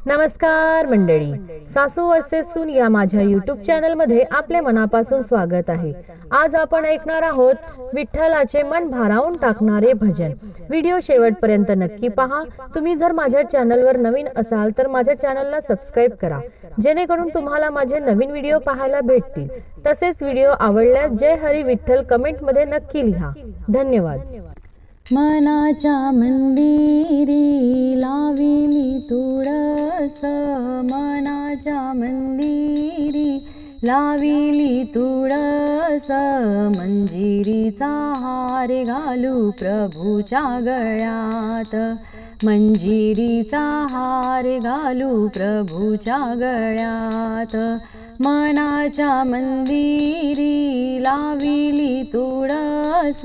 नमस्कार मंडळी, सासू वर्सेस सून या माझ्या यूट्यूब चॅनल मध्ये आपले मनापासून स्वागत आहे। आज आपण ऐकणार आहोत विठ्ठलाचे मन भारावून टाकणारे भजन। व्हिडिओ शेवटपर्यंत नक्की पहा। तुम्ही जर माझ्या चॅनलवर नवीन असाल तर माझ्या चॅनलला सबस्क्राइब करा, जेणेकरून तुम्हाला माझे नवीन व्हिडिओ पाहायला भेटतील। तसेच व्हिडिओ आवडल्यास जय हरी विठ्ठल कमेंट मध्ये नक्की लिहा। धन्यवाद। मनाच्या मंदिरी लाविली तुळस, मनाच्या मंदिरी लाविली तुळस, मंजिरीचा हार घालू प्रभूच्या गळ्यात, मंजिरीचा हार घालू प्रभूच्या गळ्यात। मनाच्या मंदिरी लाविली तुळस,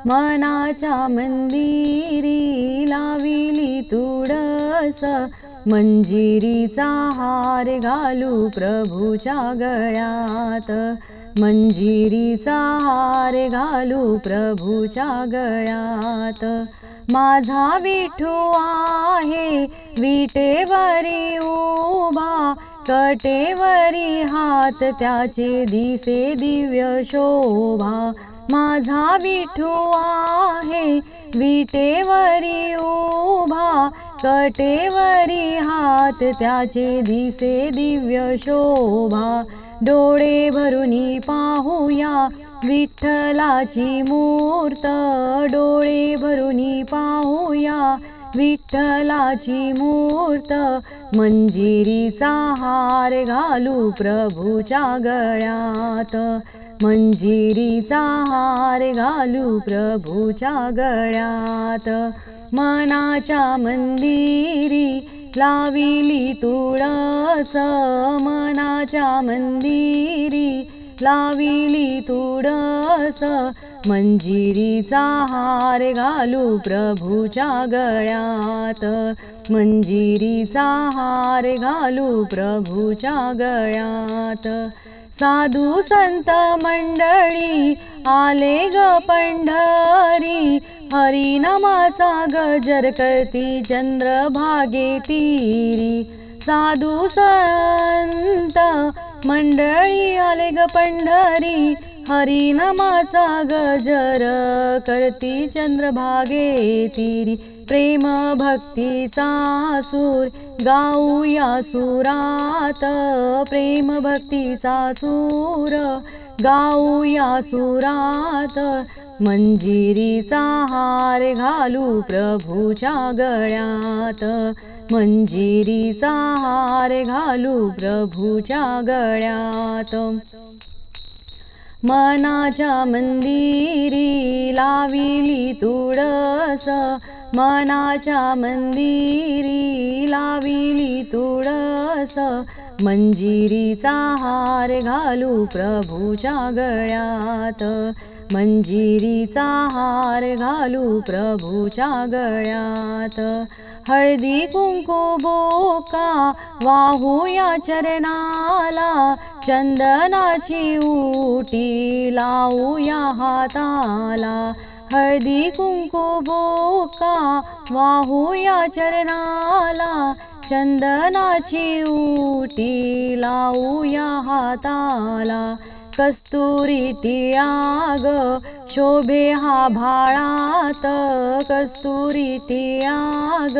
मनाच्या मंदिरी लाविली तुळस, मंजिरीचा हार घालू प्रभूच्या गळ्यात, मंजिरीचा हार घालू प्रभूच्या गळ्यात। माझा विठू आहे विटेवरी उभा, कटेवरी हात त्याचे दिसे दिव्य शोभा। माझा विठू आहे विटेवरी उभा, कटेवरी हात त्याचे दिसे दिव्य शोभा। डोळे भरुनी पाहूया विठ्ठलाची मूर्त, डोळे भरुनी पाहूया विठ्ठलाची मूर्त, मंजिरीचा हार घालू प्रभूच्या गळ्यात, मंजिरीचा हार घालू प्रभूच्या गळ्यात। मनाच्या मंदिरी लाविली तुळस, मनाच्या मंदिरी लाविली तुळस, मंजिरीचा हार घालू प्रभूच्या गळ्यात, मंजिरीचा हार घालू प्रभूच्या गळ्यात। साधू संत मंडळी आले ग पंढरी, हरिनामाचा गजर करती चंद्रभागे तीरी। साधू संत मंडळी आले ग पंढरी, हरिनामाचा गजर करती चंद्रभागे तीरी। प्रेम भक्तीचा सूर गाऊया सुरात, प्रेम भक्तीचा सूर गाऊया सुरात, मंजिरीचा हार घालू प्रभूच्या गळ्यात, मंजिरीचा हार घालू प्रभूच्या गळ्यात। मनाच्या मंदिरी लाविली तुळस, मनाच्या मंदिरी लाविली तुळस, मंजिरीचा हार घालू प्रभूच्या गळ्यात, मंजिरीचा हार घालू प्रभूच्या गळ्यात। हळदी कुंकू बुका वाहूया चरणाला, चंदनाची उटी लावूया हाताला। हळदी कुंकू बुका वाहूया चरणाला, चंदनाची उटी लावूया हाताला। कस्तुरी टियाग शोभे हा भाळात, कस्तुरी टियाग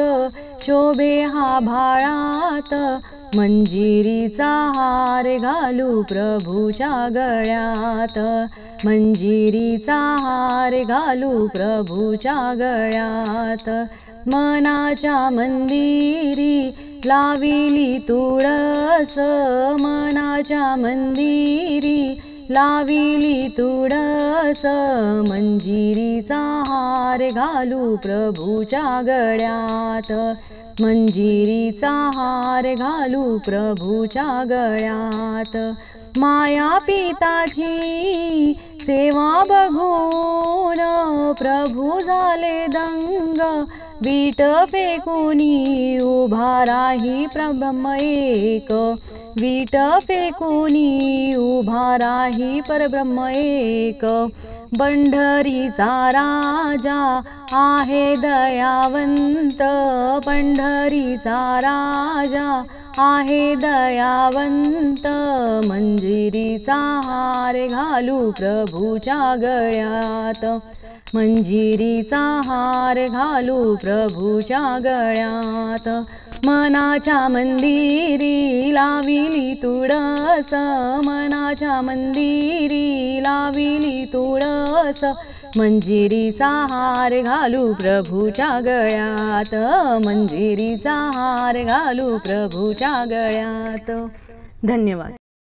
शोभे हा भाळात, मंजिरीचा हार घालू प्रभूच्या गळ्यात, मंजिरीचा हार घालू प्रभूच्या गळ्यात। मनाच्या मंदिरी लाविली तुळस, मनाच्या मंदिरी लाविली तुळस, मंजिरीचा हार घालू प्रभूच्या गळ्यात, मंजिरीचा हार घालू प्रभूच्या गळ्यात। माया पिताची सेवा बघून प्रभू झाले दंग, वीट फेकुनी उभा राही परब्रह्म एक, वीट फेकुनी उभा राही परब्रह्म एक। पंढरीचा राजा आहे दयावंत, पंढरीचा राजा आहे दयावंत, मंजिरीचा हार घालू प्रभूच्या गळ्यात, मंजिरीचा हार घालू प्रभूच्या गळ्यात, मनाच्या मंदिरी लाविली तुळस, मनाच्या मंदिरी लाविली तुळस, मंजिरीचा हार घालू प्रभूच्या गळ्यात, मंजिरीचा हार घालू प्रभूच्या गळ्यात. धन्यवाद.